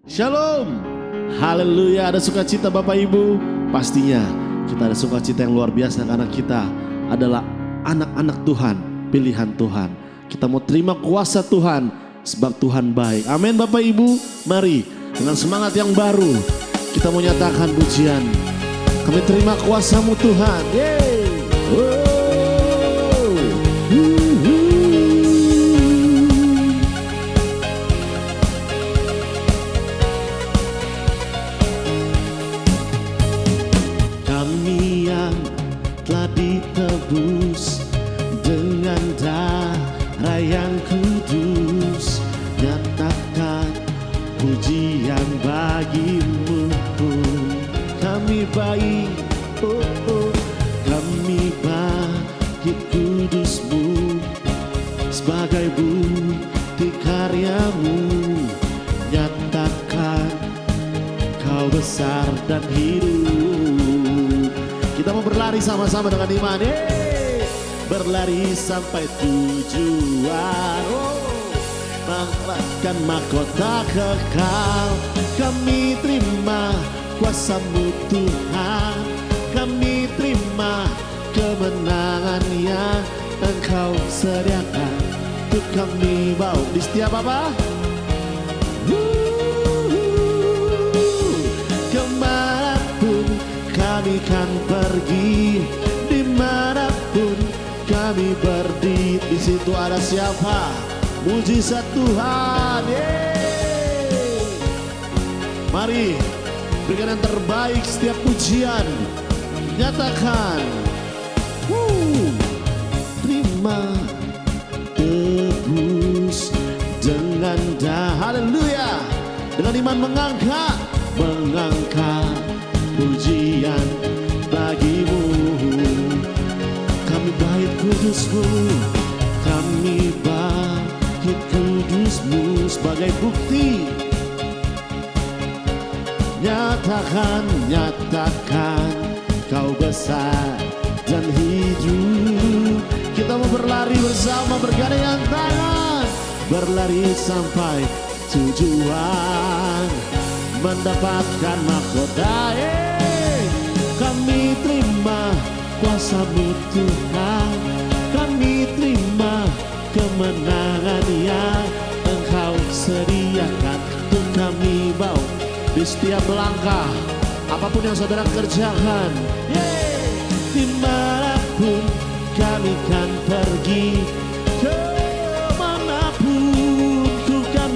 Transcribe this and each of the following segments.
Shalom. Haleluya, ada sukacita Bapak Ibu. Pastinya kita ada sukacita yang luar biasa karena kita adalah anak-anak Tuhan, pilihan Tuhan. Kita mau terima kuasa Tuhan sebab Tuhan baik. Amin Bapak Ibu. Mari dengan semangat yang baru kita mau nyatakan pujian. Kami terima kuasa-Mu Tuhan. Yeay. Oh. Kami yang telah ditebus dengan darah yang kudus, nyatakan pujian bagimu. Kami baik, kami bangkit kudus-Mu sebagai bukti karya-Mu. Nyatakan Kau besar dan hidup. Kita mau berlari sama-sama dengan iman. Berlari sampai tujuan. Mendapatkan mahkota kekal. Kami terima kuasa-Mu Tuhan. Kami terima kemenangan yang Engkau sediakan untuk kami bawa di setiap apa? Kemanapun kami kan pergi, dimanapun kami berdiri, di situ ada siapa? Mujizat Tuhan. Mari berikan yang terbaik setiap pujian. Nyatakan, terima tebus dengan haleluya, dengan iman mengangkat pujian bagi-Mu. Kami bait kudus-Mu, kami bangkit kudus-Mu sebagai bukti. Nyatakan Kau besar dan hidup. Kita mau berlari bersama, bergandengan tangan, berlari sampai tujuan, mendapatkan mahkota. Kami terima kuasa-Mu Tuhan. Kami terima kemenangan yang Engkau sediakan untuk kami bawa di setiap langkah, apapun yang saudara kerjakan. Dimanapun kami kan pergi, kemanapun ku kan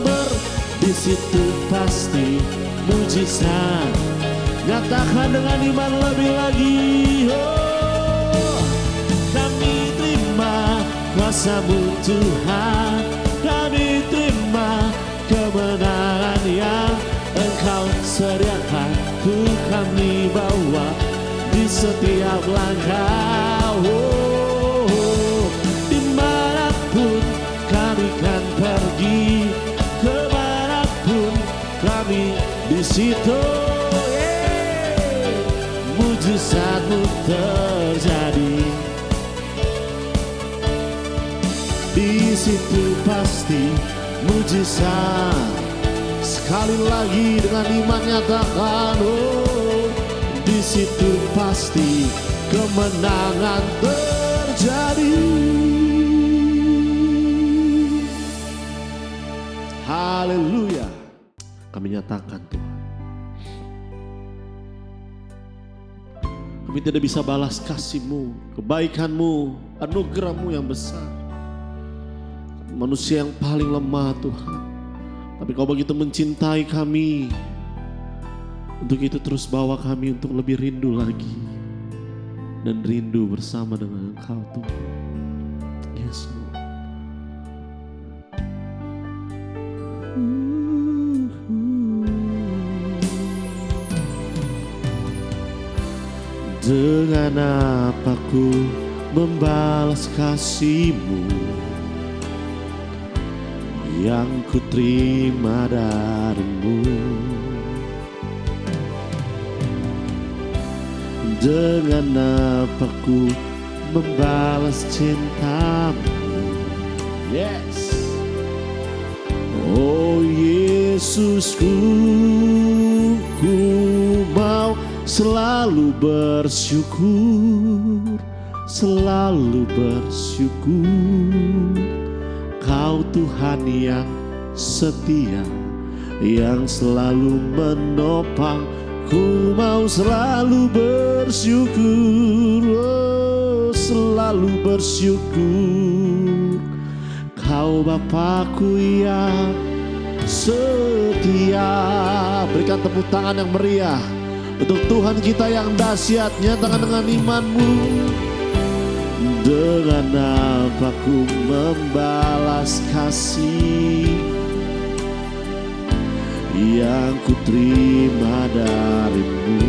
di situ pasti mujizat. Nyatakan dengan iman lebih lagi. Kami terima kuasa-Mu Tuhan. Kami terima kemenangan yang Engkau sediakan untuk kami bawa di setiap langkah. Dimanapun kami kan pergi, kemanapun kami di situ, mujizat-Mu terjadi. Di situ pasti mujizat. Sekali lagi dengan iman nyatakan, di situ pasti kemenangan terjadi. Haleluya. Kami nyatakan Tuhan, kami tidak bisa balas kasih-Mu, kebaikan-Mu, anugerah-Mu yang besar. Manusia yang paling lemah Tuhan, tapi Kau begitu mencintai kami. Untuk itu terus bawa kami untuk lebih rindu lagi, dan rindu bersama dengan Engkau Tuhan. Yes Lord. Dengan apa ku membalas kasih-Mu yang ku terima dari-Mu? Dengan apa ku membalas cinta-Mu? Yes. Oh yeah. Yesusku, ku mau selalu bersyukur, selalu bersyukur. Kau Tuhan yang setia, yang selalu menopang. Ku mau selalu bersyukur, oh, selalu bersyukur. Kau Bapakku yang setia. Berikan tepuk tangan yang meriah untuk Tuhan kita yang dahsyat. Nyatakan dengan imanmu. Dengan apa ku membalas kasih yang ku terima darimu?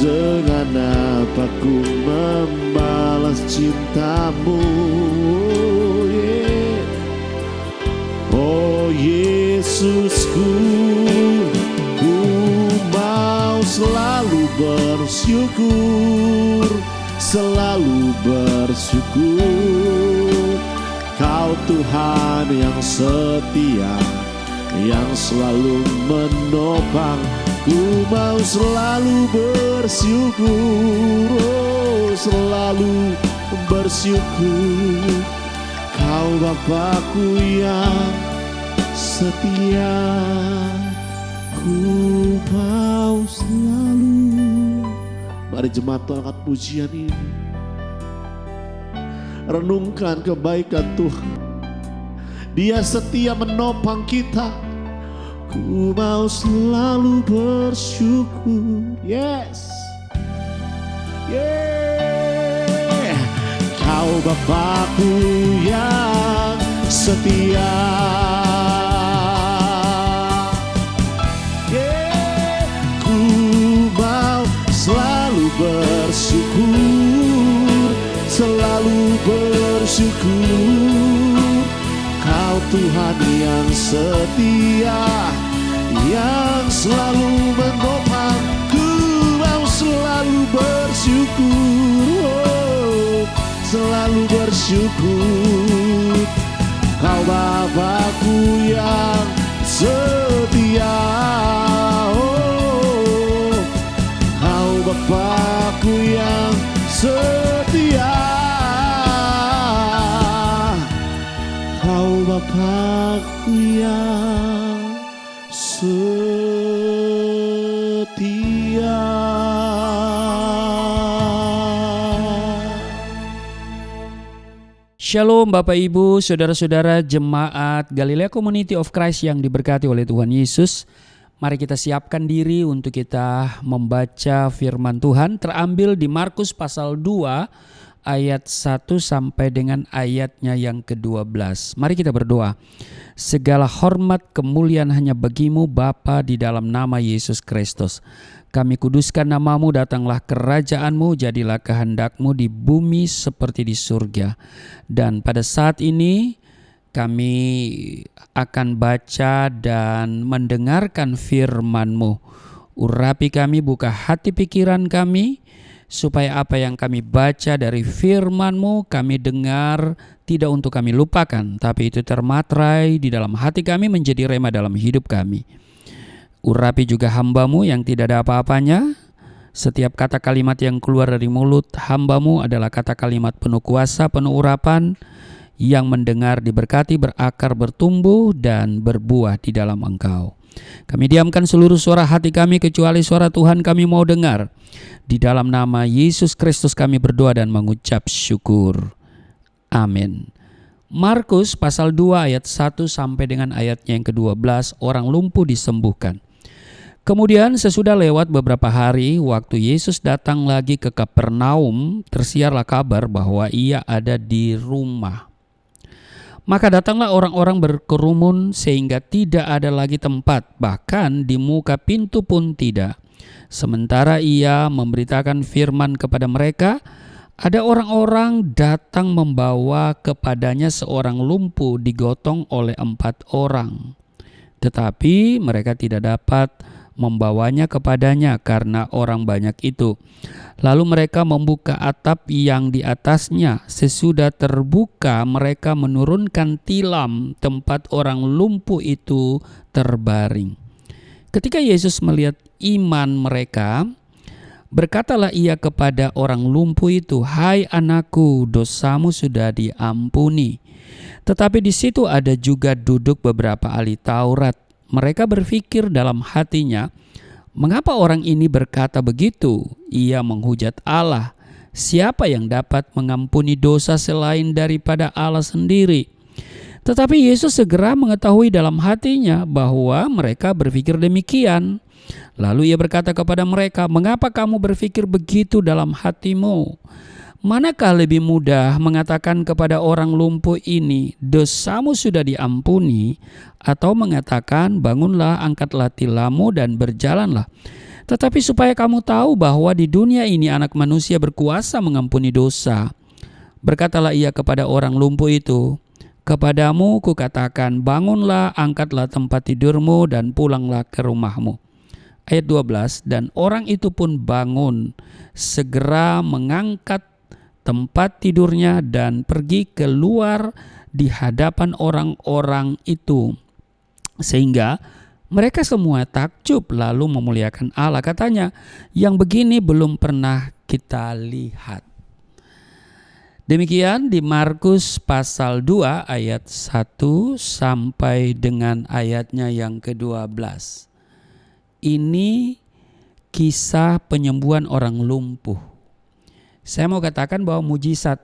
Dengan apa ku membalas cintamu? Oh Yesusku, ku mau selalu bersyukur, selalu bersyukur. Kau Tuhan yang setia, yang selalu menopang. Ku mau selalu bersyukur, oh, selalu bersyukur. Kau Bapakku yang setia, ku mau selalu. Mari jemaat angkat pujian ini. Renungkan kebaikan Tuhan. Dia setia menopang kita. Ku mau selalu bersyukur. Yes. Yeah. Kau Bapakku yang setia. Yeah. Ku mau selalu bersyukur, selalu bersyukur. Kau Tuhan yang setia, yang selalu menopang. Ku mau selalu bersyukur, oh, selalu bersyukur. Kau Bapakku yang setia, oh, Kau Bapakku yang setia. Kau Bapakku yang setia. Shalom Bapak Ibu, Saudara-saudara jemaat Galilea Community of Christ yang diberkati oleh Tuhan Yesus. Mari kita siapkan diri untuk kita membaca firman Tuhan terambil di Markus pasal 2 ayat 1 sampai dengan ayatnya yang ke-12. Mari kita berdoa. Segala hormat kemuliaan hanya bagimu Bapa di dalam nama Yesus Kristus. Kami kuduskan namamu, datanglah kerajaanmu, jadilah kehendakmu di bumi seperti di surga. Dan pada saat ini kami akan baca dan mendengarkan firman-Mu. Urapi kami, buka hati pikiran kami, supaya apa yang kami baca dari firman-Mu kami dengar tidak untuk kami lupakan, tapi itu termaterai di dalam hati kami menjadi rema dalam hidup kami. Urapi juga hamba-Mu yang tidak ada apa-apanya. Setiap kata kalimat yang keluar dari mulut hamba-Mu adalah kata kalimat penuh kuasa, penuh urapan, yang mendengar diberkati, berakar, bertumbuh, dan berbuah di dalam Engkau. Kami diamkan seluruh suara hati kami kecuali suara Tuhan kami mau dengar. Di dalam nama Yesus Kristus kami berdoa dan mengucap syukur. Amin. Markus pasal 2 ayat 1 sampai dengan ayatnya yang ke-12, orang lumpuh disembuhkan. Kemudian sesudah lewat beberapa hari, waktu Yesus datang lagi ke Kapernaum, tersiarlah kabar bahwa ia ada di rumah. Maka datanglah orang-orang berkerumun sehingga tidak ada lagi tempat, bahkan di muka pintu pun tidak. Sementara ia memberitakan firman kepada mereka, ada orang-orang datang membawa kepadanya seorang lumpuh digotong oleh 4 orang. Tetapi mereka tidak dapat membawanya kepadanya karena orang banyak itu. Lalu mereka membuka atap yang di atasnya. Sesudah terbuka, mereka menurunkan tilam tempat orang lumpuh itu terbaring. Ketika Yesus melihat iman mereka, berkatalah ia kepada orang lumpuh itu, "Hai anakku, dosamu sudah diampuni." Tetapi di situ ada juga duduk beberapa ahli Taurat. Mereka berpikir dalam hatinya, "Mengapa orang ini berkata begitu? Ia menghujat Allah. Siapa yang dapat mengampuni dosa selain daripada Allah sendiri?" Tetapi Yesus segera mengetahui dalam hatinya bahwa mereka berpikir demikian. Lalu ia berkata kepada mereka, "Mengapa kamu berpikir begitu dalam hatimu? Manakah lebih mudah mengatakan kepada orang lumpuh ini, 'Dosamu sudah diampuni,' atau mengatakan, 'Bangunlah, angkatlah tilammu dan berjalanlah'? Tetapi supaya kamu tahu bahwa di dunia ini Anak Manusia berkuasa mengampuni dosa." Berkatalah ia kepada orang lumpuh itu, "Kepadamu kukatakan, bangunlah, angkatlah tempat tidurmu dan pulanglah ke rumahmu." Ayat 12, dan orang itu pun bangun, segera mengangkat tempat tidurnya dan pergi keluar di hadapan orang-orang itu. Sehingga mereka semua takjub lalu memuliakan Allah. Katanya, "Yang begini belum pernah kita lihat." Demikian di Markus pasal 2 ayat 1 sampai dengan ayatnya yang ke-12. Ini kisah penyembuhan orang lumpuh. Saya mau katakan bahwa mujizat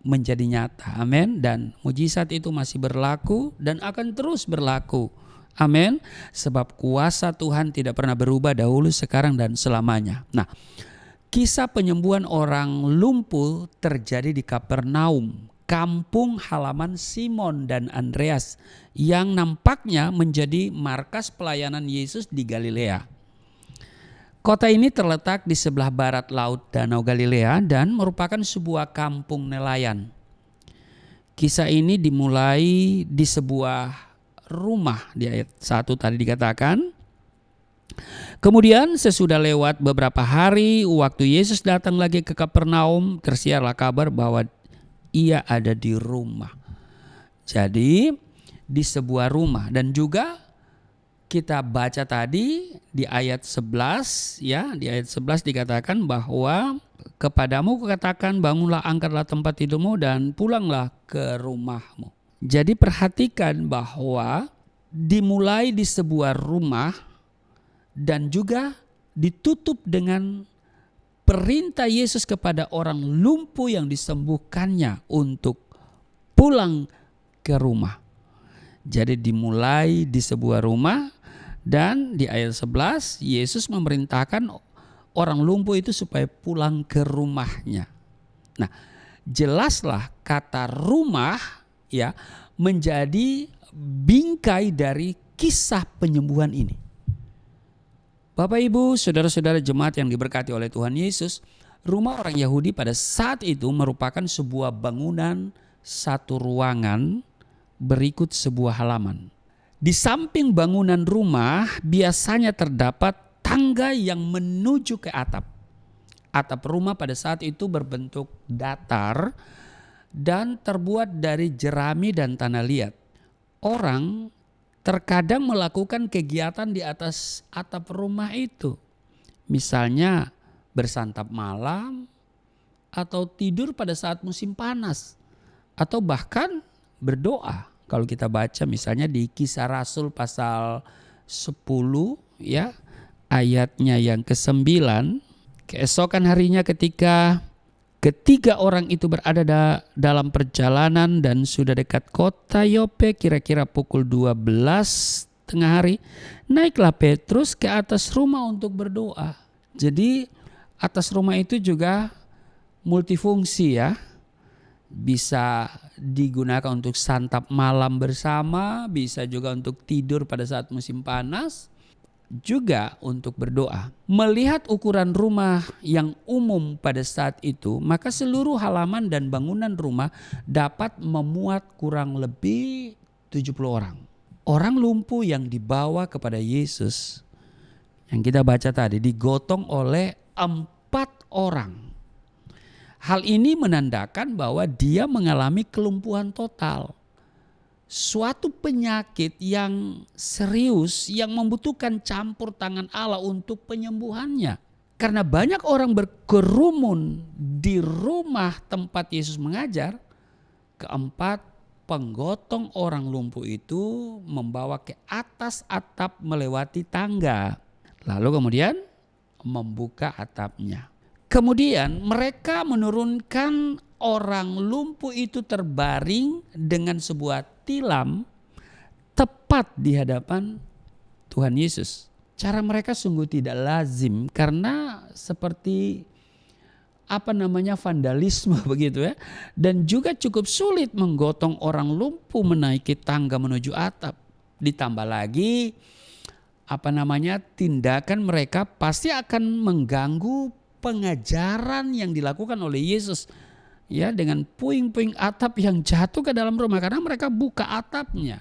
menjadi nyata. Amin. Dan mujizat itu masih berlaku dan akan terus berlaku. Amin. Sebab kuasa Tuhan tidak pernah berubah dahulu, sekarang, dan selamanya. Nah, kisah penyembuhan orang lumpuh terjadi di Kapernaum, kampung halaman Simon dan Andreas, yang nampaknya menjadi markas pelayanan Yesus di Galilea. Kota ini terletak di sebelah barat laut Danau Galilea dan merupakan sebuah kampung nelayan. Kisah ini dimulai di sebuah rumah, di ayat 1 tadi dikatakan. Kemudian sesudah lewat beberapa hari, waktu Yesus datang lagi ke Kapernaum, tersiarlah kabar bahwa ia ada di rumah. Jadi di sebuah rumah, dan juga kita baca tadi di ayat 11 ya, di ayat 11 dikatakan bahwa kepadamu kukatakan, bangunlah, angkatlah tempat tidurmu dan pulanglah ke rumahmu. Jadi perhatikan bahwa dimulai di sebuah rumah dan juga ditutup dengan perintah Yesus kepada orang lumpuh yang disembuhkannya untuk pulang ke rumah. Jadi dimulai di sebuah rumah. Dan di ayat 11 Yesus memerintahkan orang lumpuh itu supaya pulang ke rumahnya. Nah, jelaslah kata rumah ya menjadi bingkai dari kisah penyembuhan ini. Bapak Ibu, saudara-saudara jemaat yang diberkati oleh Tuhan Yesus, rumah orang Yahudi pada saat itu merupakan sebuah bangunan satu ruangan berikut sebuah halaman. Di samping bangunan rumah biasanya terdapat tangga yang menuju ke atap. Atap rumah pada saat itu berbentuk datar dan terbuat dari jerami dan tanah liat. Orang terkadang melakukan kegiatan di atas atap rumah itu. Misalnya bersantap malam atau tidur pada saat musim panas atau bahkan berdoa. Kalau kita baca misalnya di Kisah Rasul pasal 10 ya, ayatnya yang ke-9, keesokan harinya ketika ketiga orang itu berada dalam perjalanan dan sudah dekat kota Yope, kira-kira pukul 12 tengah hari, naiklah Petrus ke atas rumah untuk berdoa. Jadi atas rumah itu juga multifungsi ya. Bisa digunakan untuk santap malam bersama, bisa juga untuk tidur pada saat musim panas, juga untuk berdoa. Melihat ukuran rumah yang umum pada saat itu, maka seluruh halaman dan bangunan rumah dapat memuat kurang lebih 70 orang. Orang lumpuh yang dibawa kepada Yesus yang kita baca tadi digotong oleh 4 orang. Hal ini menandakan bahwa dia mengalami kelumpuhan total. Suatu penyakit yang serius yang membutuhkan campur tangan Allah untuk penyembuhannya. Karena banyak orang berkerumun di rumah tempat Yesus mengajar, keempat, penggotong orang lumpuh itu membawa ke atas atap melewati tangga. Lalu kemudian membuka atapnya. Kemudian mereka menurunkan orang lumpuh itu terbaring dengan sebuah tilam tepat di hadapan Tuhan Yesus. Cara mereka sungguh tidak lazim karena seperti vandalisme begitu ya. Dan juga cukup sulit menggotong orang lumpuh menaiki tangga menuju atap. Ditambah lagi tindakan mereka pasti akan mengganggu pengajaran yang dilakukan oleh Yesus. Ya, dengan puing-puing atap yang jatuh ke dalam rumah karena mereka buka atapnya.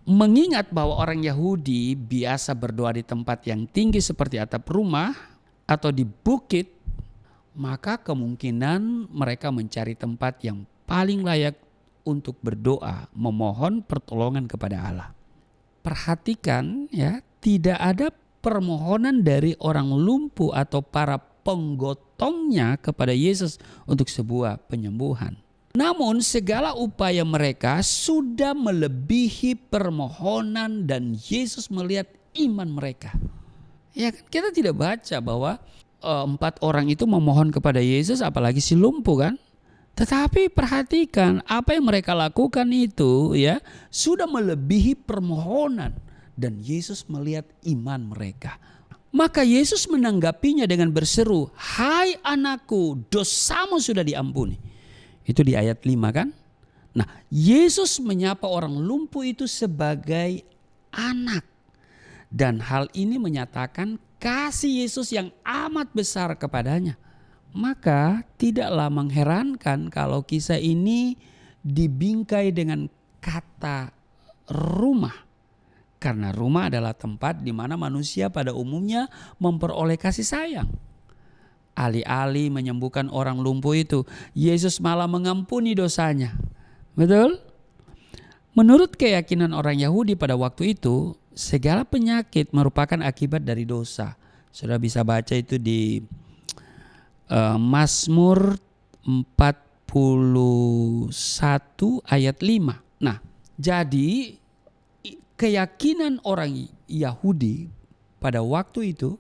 Mengingat bahwa orang Yahudi biasa berdoa di tempat yang tinggi seperti atap rumah atau di bukit, maka kemungkinan mereka mencari tempat yang paling layak untuk berdoa, memohon pertolongan kepada Allah. Perhatikan ya, tidak ada permohonan dari orang lumpuh atau para penggotongnya kepada Yesus untuk sebuah penyembuhan. Namun segala upaya mereka sudah melebihi permohonan dan Yesus melihat iman mereka. Ya, kita tidak baca bahwa 4 orang itu memohon kepada Yesus, apalagi si lumpuh kan. Tetapi perhatikan apa yang mereka lakukan itu ya sudah melebihi permohonan dan Yesus melihat iman mereka. Maka Yesus menanggapinya dengan berseru, "Hai anakku, dosamu sudah diampuni." Itu di ayat 5 kan. Nah, Yesus menyapa orang lumpuh itu sebagai anak. Dan hal ini menyatakan kasih Yesus yang amat besar kepadanya. Maka tidaklah mengherankan kalau kisah ini dibingkai dengan kata rumah. Karena rumah adalah tempat di mana manusia pada umumnya memperoleh kasih sayang. Alih-alih menyembuhkan orang lumpuh itu, Yesus malah mengampuni dosanya. Betul? Menurut keyakinan orang Yahudi pada waktu itu, segala penyakit merupakan akibat dari dosa. Sudah bisa baca itu di Mazmur 41 ayat 5. Nah, jadi keyakinan orang Yahudi pada waktu itu,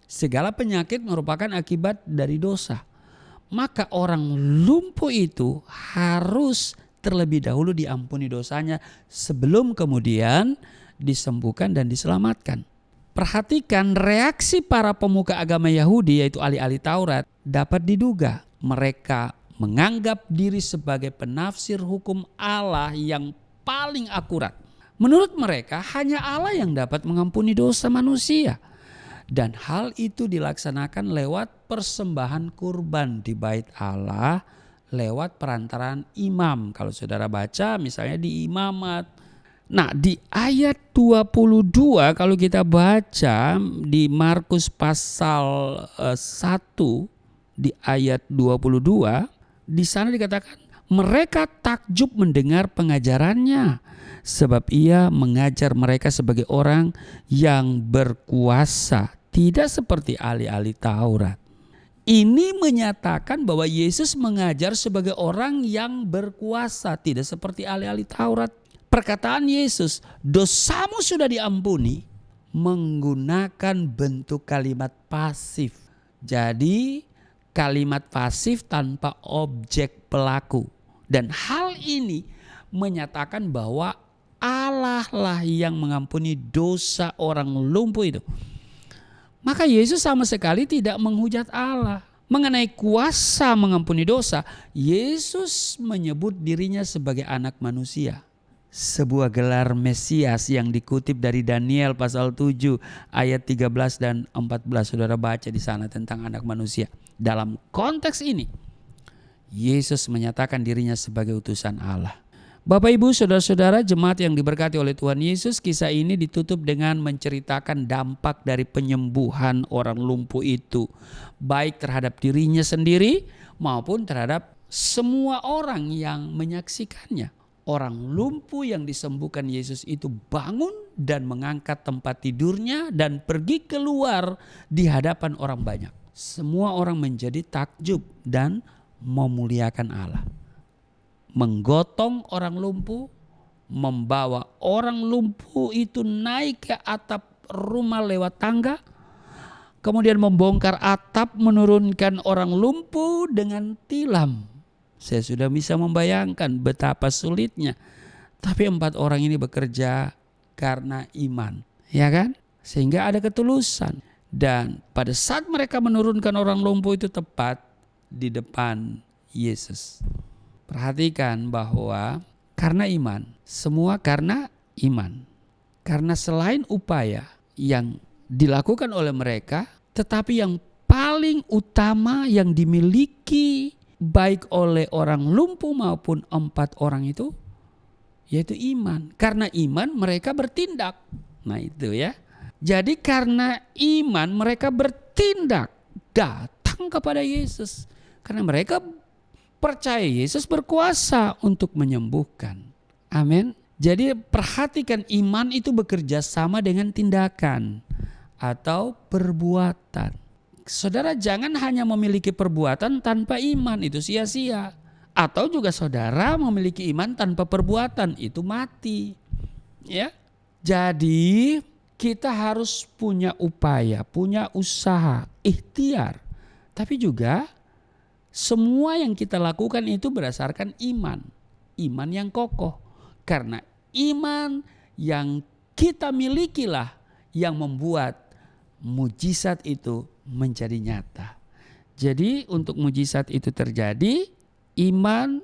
segala penyakit merupakan akibat dari dosa. Maka orang lumpuh itu harus terlebih dahulu diampuni dosanya sebelum kemudian disembuhkan dan diselamatkan. Perhatikan reaksi para pemuka agama Yahudi yaitu ahli-ahli Taurat dapat diduga. Mereka menganggap diri sebagai penafsir hukum Allah yang paling akurat. Menurut mereka hanya Allah yang dapat mengampuni dosa manusia. Dan hal itu dilaksanakan lewat persembahan kurban di bait Allah lewat perantaraan imam. Kalau saudara baca misalnya di imamat. Nah di ayat 22 kalau kita baca di Markus pasal 1 di ayat 22 di sana dikatakan mereka takjub mendengar pengajarannya sebab ia mengajar mereka sebagai orang yang berkuasa tidak seperti ahli-ahli Taurat. Ini menyatakan bahwa Yesus mengajar sebagai orang yang berkuasa tidak seperti ahli-ahli Taurat. Perkataan Yesus, dosamu sudah diampuni, menggunakan bentuk kalimat pasif. Jadi kalimat pasif tanpa objek pelaku. Dan hal ini menyatakan bahwa Allah lah yang mengampuni dosa orang lumpuh itu. Maka Yesus sama sekali tidak menghujat Allah. Mengenai kuasa mengampuni dosa, Yesus menyebut dirinya sebagai anak manusia. Sebuah gelar Mesias yang dikutip dari Daniel pasal 7 ayat 13 dan 14. Saudara baca di sana tentang anak manusia. Dalam konteks ini, Yesus menyatakan dirinya sebagai utusan Allah. Bapak Ibu, saudara-saudara jemaat yang diberkati oleh Tuhan Yesus, kisah ini ditutup dengan menceritakan dampak dari penyembuhan orang lumpuh itu, baik terhadap dirinya sendiri maupun terhadap semua orang yang menyaksikannya. Orang lumpuh yang disembuhkan Yesus itu bangun dan mengangkat tempat tidurnya dan pergi keluar di hadapan orang banyak. Semua orang menjadi takjub dan memuliakan Allah. Menggotong orang lumpuh, membawa orang lumpuh itu naik ke atap rumah lewat tangga, kemudian membongkar atap, menurunkan orang lumpuh dengan tilam. Saya sudah bisa membayangkan betapa sulitnya. Tapi 4 orang ini bekerja karena iman, ya kan? Sehingga ada ketulusan. Dan pada saat mereka menurunkan orang lumpuh itu tepat di depan Yesus. Perhatikan bahwa karena iman, semua karena iman. Karena selain upaya yang dilakukan oleh mereka, tetapi yang paling utama yang dimiliki baik oleh orang lumpuh maupun 4 orang itu, yaitu iman. Karena iman mereka bertindak. Nah itu ya. Jadi karena iman mereka bertindak, datang kepada Yesus. Karena mereka percaya Yesus berkuasa untuk menyembuhkan. Amin. Jadi perhatikan, iman itu bekerja sama dengan tindakan atau perbuatan. Saudara jangan hanya memiliki perbuatan tanpa iman, itu sia-sia. Atau juga saudara memiliki iman tanpa perbuatan, itu mati. Ya. Jadi kita harus punya upaya, punya usaha, ikhtiar. Tapi juga semua yang kita lakukan itu berdasarkan iman. Iman yang kokoh. Karena iman yang kita milikilah yang membuat mujizat itu menjadi nyata. Jadi untuk mujizat itu terjadi, iman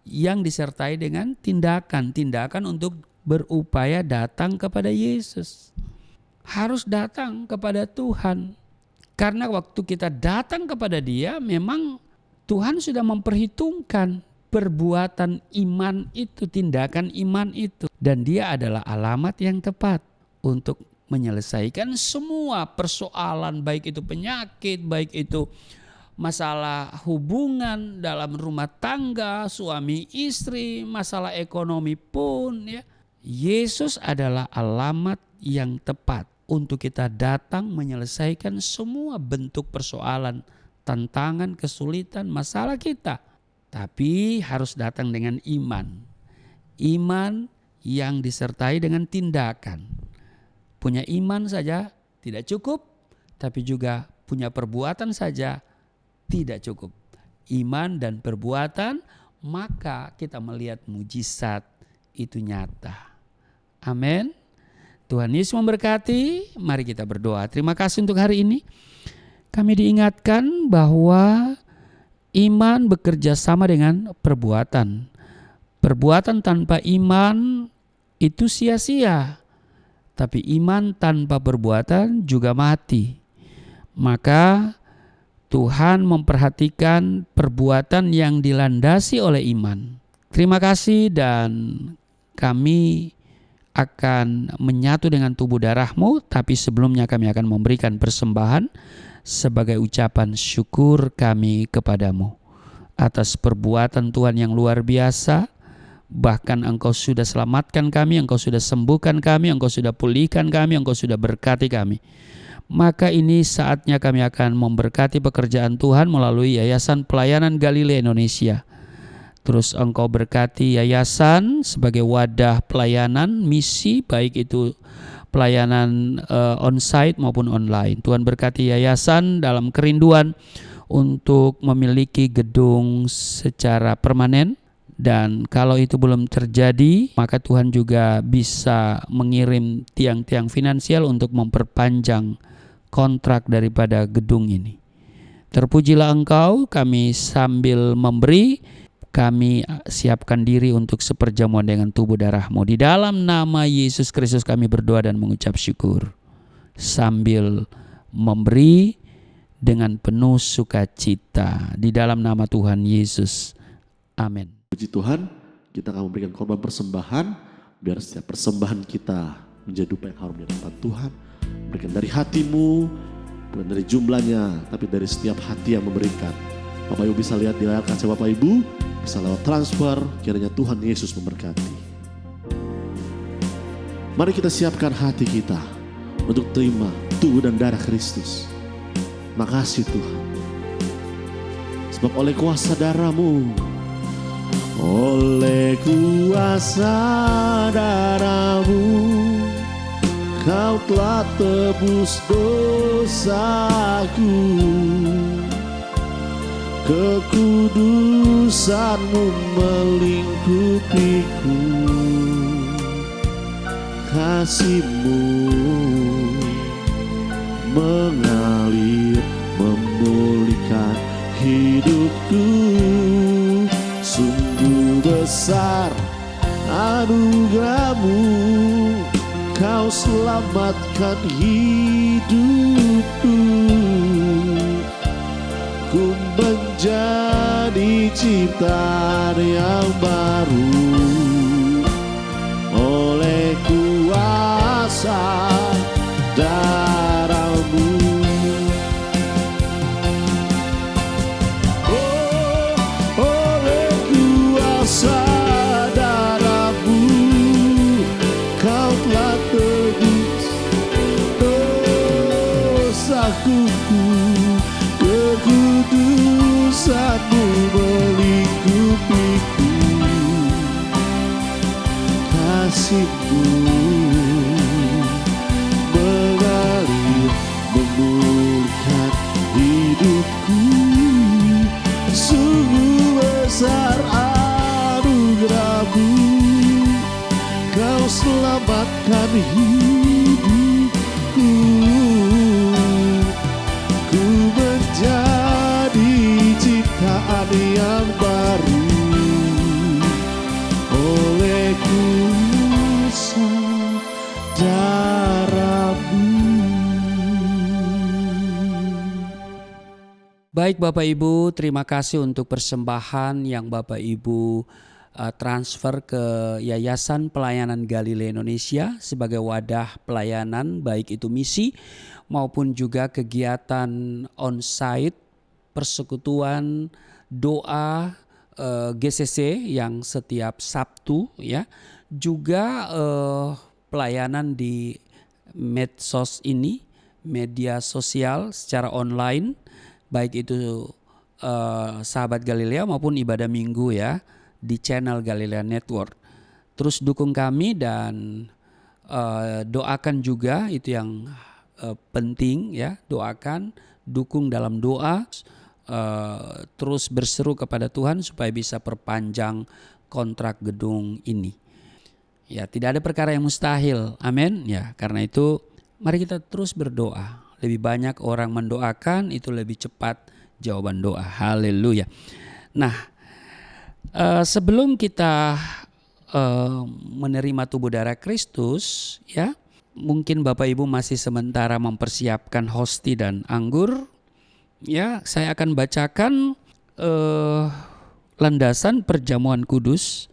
yang disertai dengan tindakan. Tindakan untuk berupaya datang kepada Yesus. Harus datang kepada Tuhan. Karena waktu kita datang kepada Dia, memang Tuhan sudah memperhitungkan perbuatan iman itu, tindakan iman itu. Dan Dia adalah alamat yang tepat untuk menyelesaikan semua persoalan, baik itu penyakit, baik itu masalah hubungan dalam rumah tangga, suami istri, masalah ekonomi pun ya. Yesus adalah alamat yang tepat untuk kita datang menyelesaikan semua bentuk persoalan, tantangan, kesulitan, masalah kita. Tapi harus datang dengan iman. Iman yang disertai dengan tindakan. Punya iman saja tidak cukup, tapi juga punya perbuatan saja tidak cukup. Iman dan perbuatan, maka kita melihat mujizat itu nyata. Amin. Tuhan Yesus memberkati. Mari kita berdoa. Terima kasih untuk hari ini. Kami diingatkan bahwa iman bekerja sama dengan perbuatan. Perbuatan tanpa iman itu sia-sia. Tapi iman tanpa perbuatan juga mati. Maka Tuhan memperhatikan perbuatan yang dilandasi oleh iman. Terima kasih, dan kami akan menyatu dengan tubuh darah-Mu, tapi sebelumnya kami akan memberikan persembahan sebagai ucapan syukur kami kepadamu atas perbuatan Tuhan yang luar biasa. Bahkan Engkau sudah selamatkan kami, Engkau sudah sembuhkan kami, Engkau sudah pulihkan kami, Engkau sudah berkati kami. Maka ini saatnya kami akan memberkati pekerjaan Tuhan melalui Yayasan Pelayanan Galilea Indonesia. Terus Engkau berkati yayasan sebagai wadah pelayanan misi, baik itu pelayanan on-site maupun online. Tuhan berkati yayasan dalam kerinduan untuk memiliki gedung secara permanen. Dan kalau itu belum terjadi, maka Tuhan juga bisa mengirim tiang-tiang finansial untuk memperpanjang kontrak daripada gedung ini. Terpujilah Engkau, kami sambil memberi, kami siapkan diri untuk seperjamuan dengan tubuh darah-Mu. Di dalam nama Yesus Kristus kami berdoa dan mengucap syukur. Sambil memberi dengan penuh sukacita. Di dalam nama Tuhan Yesus. Amin. Puji Tuhan, Kita akan memberikan korban persembahan, biar setiap persembahan kita menjadi dupa yang harum di hadapan Tuhan. Berikan dari hatimu, bukan dari jumlahnya, tapi dari setiap hati yang memberikan. Bapak Ibu bisa lihat di layar kaca Bapak Ibu, bisa lewat transfer, kiranya Tuhan Yesus memberkati. Mari kita siapkan hati kita untuk terima tubuh dan darah Kristus. Makasih Tuhan. Sebab oleh kuasa darah-Mu, oleh kuasa darah-Mu, Kau telah tebus dosaku. Kekudusan-Mu melingkupiku. Kasih-Mu mengalir memulihkan hidupku. Sungguh besar anugerah-Mu, Kau selamatkan hidupku. Ku menjadi ciptaan yang baru oleh kuasa darah-Mu. Oh, oleh kuasa darah-Mu, Kau telah tebus dosaku. Kekudusan-Mu melingkupiku. Kasih-Mu mengalir memulihkan hidupku. Sungguh besar anugerah-Mu, Kau selamatkan hidupku. Ku menjadi ciptaan yang baru oleh kuasa darah-Mu. Baik Bapak Ibu, terima kasih untuk persembahan yang Bapak Ibu transfer ke Yayasan Pelayanan Galilea Indonesia sebagai wadah pelayanan, baik itu misi maupun juga kegiatan on-site, persekutuan, doa, GCC yang setiap Sabtu ya. Juga pelayanan di medsos ini, media sosial secara online, baik itu Sahabat Galilea maupun ibadah minggu ya di channel Galilea Network. Terus dukung kami dan doakan juga, itu yang penting ya, doakan, dukung dalam doa, terus berseru kepada Tuhan supaya bisa perpanjang kontrak gedung ini. Ya, tidak ada perkara yang mustahil. Amin. Ya, karena itu mari kita terus berdoa. Lebih banyak orang mendoakan, itu lebih cepat jawaban doa. Haleluya. Nah, sebelum kita menerima tubuh darah Kristus ya, mungkin Bapak Ibu masih sementara mempersiapkan hosti dan anggur ya. Saya akan bacakan landasan perjamuan kudus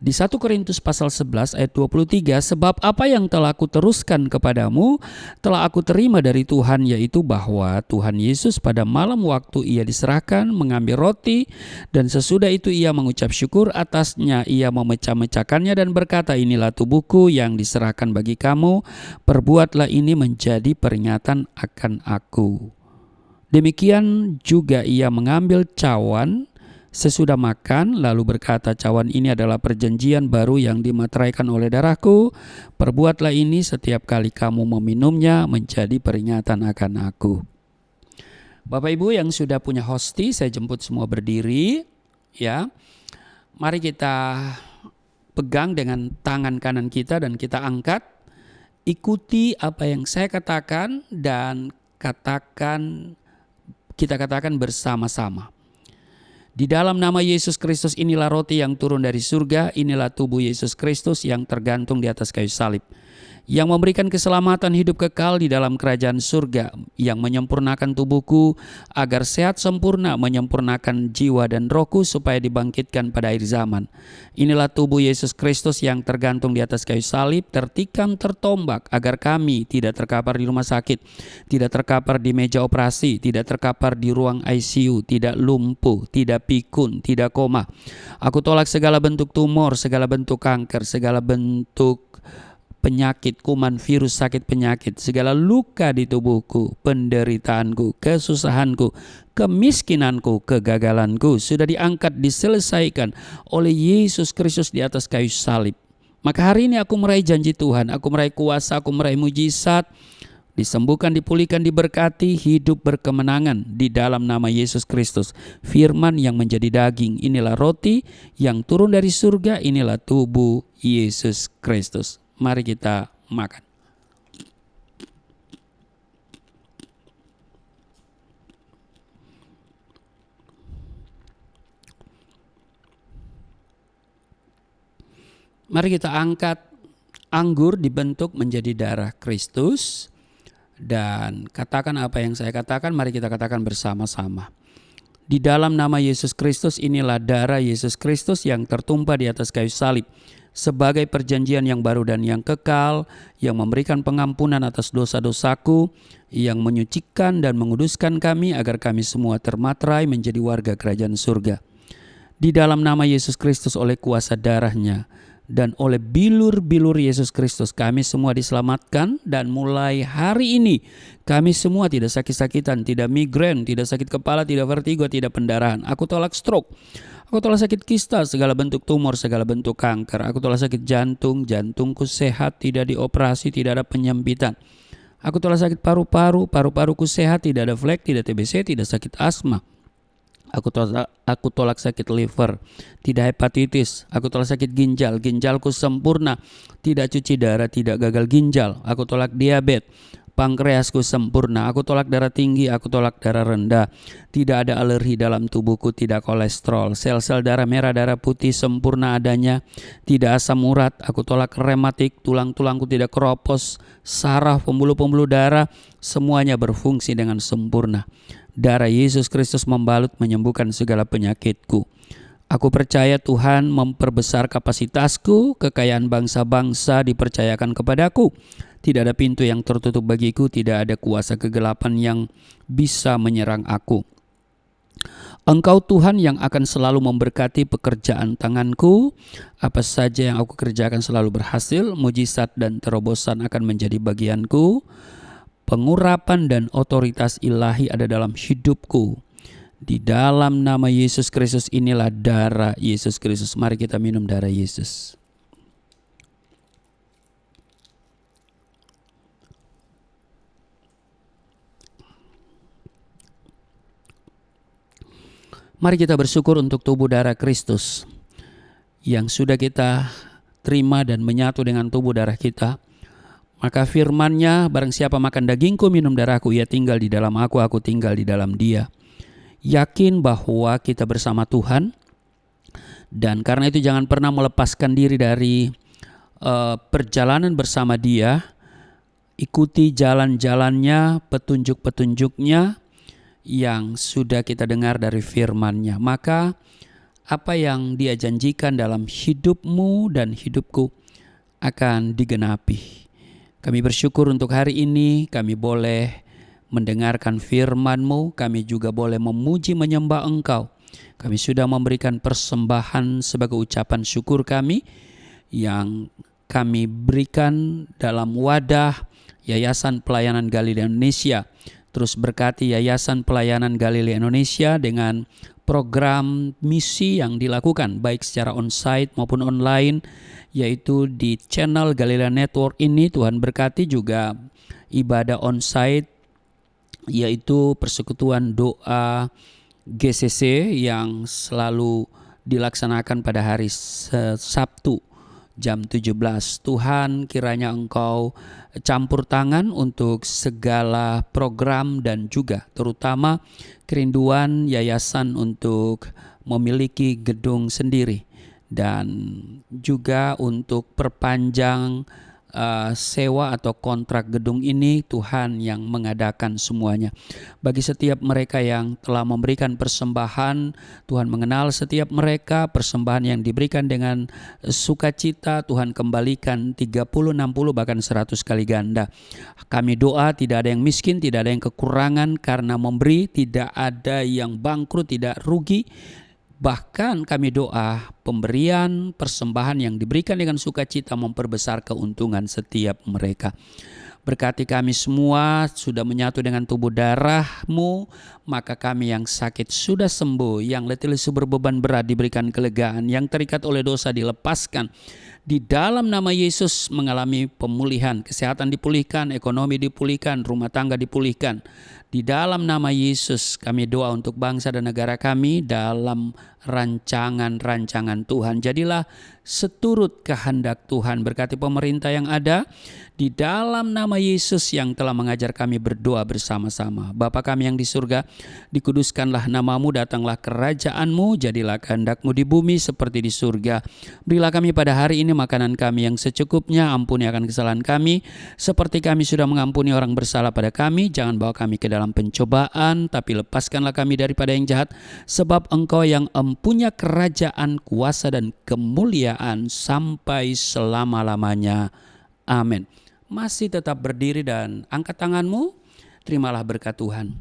di 1 Korintus pasal 11 ayat 23. Sebab apa yang telah aku teruskan kepadamu telah aku terima dari Tuhan, yaitu bahwa Tuhan Yesus pada malam waktu ia diserahkan mengambil roti, dan sesudah itu ia mengucap syukur atasnya, ia memecah-mecahkannya dan berkata, inilah tubuhku yang diserahkan bagi kamu, perbuatlah ini menjadi peringatan akan aku. Demikian juga ia mengambil cawan sesudah makan, lalu berkata, cawan ini adalah perjanjian baru yang dimateraikan oleh darahku. Perbuatlah ini setiap kali kamu meminumnya menjadi peringatan akan aku. Bapak Ibu yang sudah punya hosti, saya jemput semua berdiri ya. Mari kita pegang dengan tangan kanan kita dan kita angkat. Ikuti apa yang saya katakan dan kita katakan bersama-sama. Di dalam nama Yesus Kristus, inilah roti yang turun dari surga, inilah tubuh Yesus Kristus yang tergantung di atas kayu salib. yang memberikan keselamatan hidup kekal di dalam kerajaan surga, yang menyempurnakan tubuhku agar sehat sempurna, menyempurnakan jiwa dan rohku supaya dibangkitkan pada akhir zaman. Inilah tubuh Yesus Kristus yang tergantung di atas kayu salib, tertikam, tertombak, agar kami tidak terkapar di rumah sakit, tidak terkapar di meja operasi, tidak terkapar di ruang ICU, tidak lumpuh, tidak pikun, tidak koma. Aku tolak segala bentuk tumor, segala bentuk kanker, segala bentuk penyakit, kuman, virus, sakit penyakit, segala luka di tubuhku, penderitaanku, kesusahanku, kemiskinanku, kegagalanku sudah diangkat, diselesaikan oleh Yesus Kristus di atas kayu salib. Maka hari ini aku meraih janji Tuhan, aku meraih kuasa, aku meraih mujizat, disembuhkan, dipulihkan, diberkati, hidup berkemenangan di dalam nama Yesus Kristus. Firman yang menjadi daging, inilah roti yang turun dari surga, inilah tubuh Yesus Kristus. Mari kita makan. Mari kita angkat anggur dibentuk menjadi darah Kristus. Dan katakan apa yang saya katakan, mari kita katakan bersama-sama. Di dalam nama Yesus Kristus, inilah darah Yesus Kristus yang tertumpah di atas kayu salib sebagai perjanjian yang baru dan yang kekal, yang memberikan pengampunan atas dosa-dosaku, yang menyucikan dan menguduskan kami agar kami semua termaterai menjadi warga kerajaan surga. Di dalam nama Yesus Kristus, oleh kuasa darahnya dan oleh bilur-bilur Yesus Kristus, kami semua diselamatkan, dan mulai hari ini kami semua tidak sakit-sakitan, tidak migrain, tidak sakit kepala, tidak vertigo, tidak pendarahan. Aku tolak stroke, aku tolak sakit kista, segala bentuk tumor, segala bentuk kanker. Aku tolak sakit jantung, jantungku sehat, tidak dioperasi, tidak ada penyempitan. Aku tolak sakit paru-paru, paru-paruku sehat, tidak ada flek, tidak TBC, tidak sakit asma. Aku tolak sakit liver, tidak hepatitis. Aku tolak sakit ginjal, ginjalku sempurna, tidak cuci darah, tidak gagal ginjal. Aku tolak diabetes, pankreasku sempurna. Aku tolak darah tinggi, aku tolak darah rendah. Tidak ada alergi dalam tubuhku, tidak kolesterol. Sel-sel darah merah, darah putih sempurna adanya, tidak asam urat. Aku tolak rematik, tulang-tulangku tidak keropos, saraf, pembuluh-pembuluh darah, semuanya berfungsi dengan sempurna. Darah Yesus Kristus membalut, menyembuhkan segala penyakitku. Aku percaya Tuhan memperbesar kapasitasku, kekayaan bangsa-bangsa dipercayakan kepadaku. Tidak ada pintu yang tertutup bagiku, tidak ada kuasa kegelapan yang bisa menyerang aku. Engkau Tuhan yang akan selalu memberkati pekerjaan tanganku. Apa saja yang aku kerjakan selalu berhasil, mujizat dan terobosan akan menjadi bagianku. Pengurapan dan otoritas ilahi ada dalam hidupku. Di dalam nama Yesus Kristus, inilah darah Yesus Kristus. Mari kita minum darah Yesus. Mari kita bersyukur untuk tubuh darah Kristus yang sudah kita terima dan menyatu dengan tubuh darah kita. Maka firman-Nya, barang siapa makan dagingku, minum darahku, ia tinggal di dalam aku tinggal di dalam dia. Yakin bahwa kita bersama Tuhan, dan karena itu jangan pernah melepaskan diri dari perjalanan bersama Dia. Ikuti jalan-jalannya, petunjuk-petunjuknya yang sudah kita dengar dari firman-Nya. Maka apa yang Dia janjikan dalam hidupmu dan hidupku akan digenapi. Kami bersyukur untuk hari ini kami boleh mendengarkan firman-Mu, kami juga boleh memuji menyembah Engkau. Kami sudah memberikan persembahan sebagai ucapan syukur kami yang kami berikan dalam wadah Yayasan Pelayanan Galilea Indonesia. Terus berkati Yayasan Pelayanan Galilea Indonesia dengan program misi yang dilakukan baik secara onsite maupun online, yaitu di channel Galilea Network ini. Tuhan berkati juga ibadah onsite, yaitu persekutuan doa GCC yang selalu dilaksanakan pada hari Sabtu jam 17. Tuhan kiranya Engkau campur tangan untuk segala program dan juga terutama kerinduan yayasan untuk memiliki gedung sendiri dan juga untuk perpanjang sewa atau kontrak gedung ini, Tuhan yang mengadakan semuanya. Bagi setiap mereka yang telah memberikan persembahan, Tuhan mengenal setiap mereka. Persembahan yang diberikan dengan sukacita, Tuhan kembalikan 30, 60 bahkan 100 kali ganda. Kami doa tidak ada yang miskin, tidak ada yang kekurangan karena memberi, tidak ada yang bangkrut, tidak rugi. Bahkan kami doa pemberian persembahan yang diberikan dengan sukacita memperbesar keuntungan setiap mereka. Berkati kami semua sudah menyatu dengan tubuh darah-Mu, maka kami yang sakit sudah sembuh, yang letih lesu berbeban berat diberikan kelegaan, yang terikat oleh dosa dilepaskan. Di dalam nama Yesus mengalami pemulihan, kesehatan dipulihkan, ekonomi dipulihkan, rumah tangga dipulihkan. Di dalam nama Yesus kami doa untuk bangsa dan negara kami dalam rancangan-rancangan Tuhan. Jadilah seturut kehendak Tuhan. Berkati pemerintah yang ada di dalam nama Yesus yang telah mengajar kami berdoa bersama-sama. Bapa kami yang di surga, dikuduskanlah nama-Mu, datanglah kerajaan-Mu, jadilah kehendak-Mu di bumi seperti di surga. Berilah kami pada hari ini makanan kami yang secukupnya, ampuni akan kesalahan kami, seperti kami sudah mengampuni orang bersalah pada kami. Jangan bawa kami ke dalam pencobaan, tapi lepaskanlah kami daripada yang jahat, sebab Engkau yang empunya kerajaan, kuasa dan kemuliaan sampai selama-lamanya. Amin. Masih tetap berdiri dan angkat tanganmu, terimalah berkat Tuhan.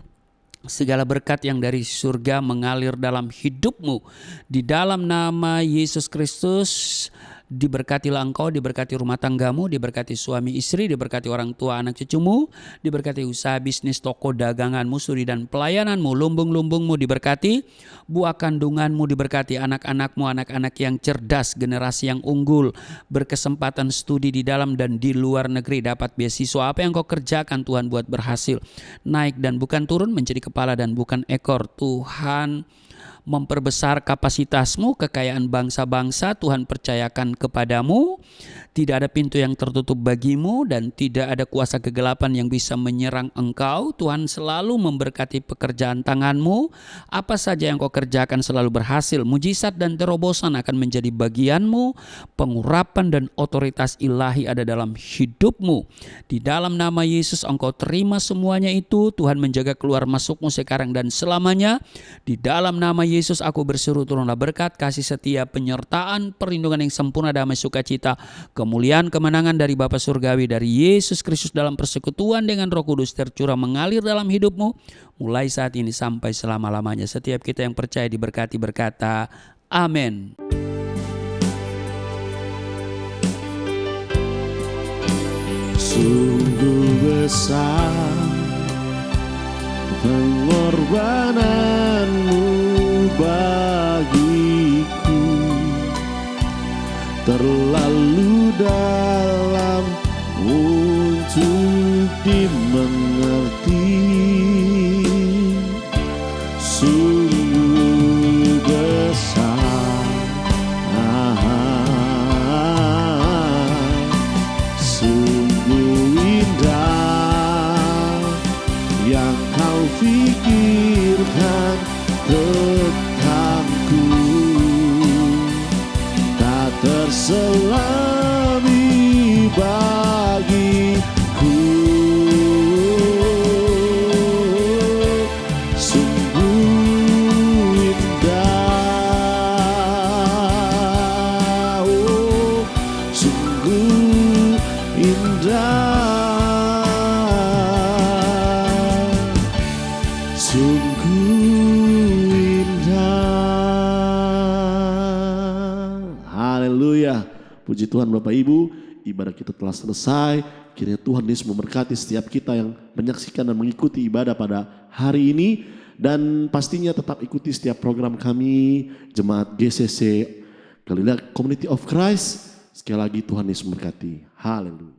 Segala berkat yang dari surga mengalir dalam hidupmu. Di dalam nama Yesus Kristus, diberkatilah engkau, diberkati rumah tanggamu, diberkati suami istri, diberkati orang tua anak cucumu, diberkati usaha bisnis, toko daganganmu, studi dan pelayananmu, lumbung-lumbungmu diberkati, buah kandunganmu diberkati, anak-anakmu, anak-anak yang cerdas, generasi yang unggul, berkesempatan studi di dalam dan di luar negeri, dapat beasiswa. Apa yang kau kerjakan Tuhan buat berhasil, naik dan bukan turun, menjadi kepala dan bukan ekor. Tuhan memperbesar kapasitasmu, kekayaan bangsa-bangsa Tuhan percayakan kepadamu. Tidak ada pintu yang tertutup bagimu dan tidak ada kuasa kegelapan yang bisa menyerang engkau. Tuhan selalu memberkati pekerjaan tanganmu. Apa saja yang kau kerjakan selalu berhasil. Mujizat dan terobosan akan menjadi bagianmu. Pengurapan dan otoritas ilahi ada dalam hidupmu. Di dalam nama Yesus engkau terima semuanya itu. Tuhan menjaga keluar masukmu sekarang dan selamanya. Di dalam nama Yesus aku berseru, turunlah berkat, kasih setia, penyertaan, perlindungan yang sempurna, damai, sukacita, kemuliaan, kemenangan dari Bapa Surgawi, dari Yesus Kristus dalam persekutuan dengan Roh Kudus tercurah mengalir dalam hidupmu mulai saat ini sampai selama-lamanya. Setiap kita yang percaya diberkati berkata amin. Sungguh besar pengorbananmu bagiku, terlalu dalam untuk dimengerti. Sungguh besar, sungguh indah yang kau pikirkan tentangku, tak terselami bagiku. Sungguh indah, oh, sungguh indah, sungguh indah. Haleluya. Puji Tuhan Bapak Ibu, ibadah kita telah selesai. Kiranya Tuhan Yesus memberkati setiap kita yang menyaksikan dan mengikuti ibadah pada hari ini. Dan pastinya tetap ikuti setiap program kami, Jemaat GCC Galilea Community of Christ. Sekali lagi Tuhan Yesus memberkati. Haleluya.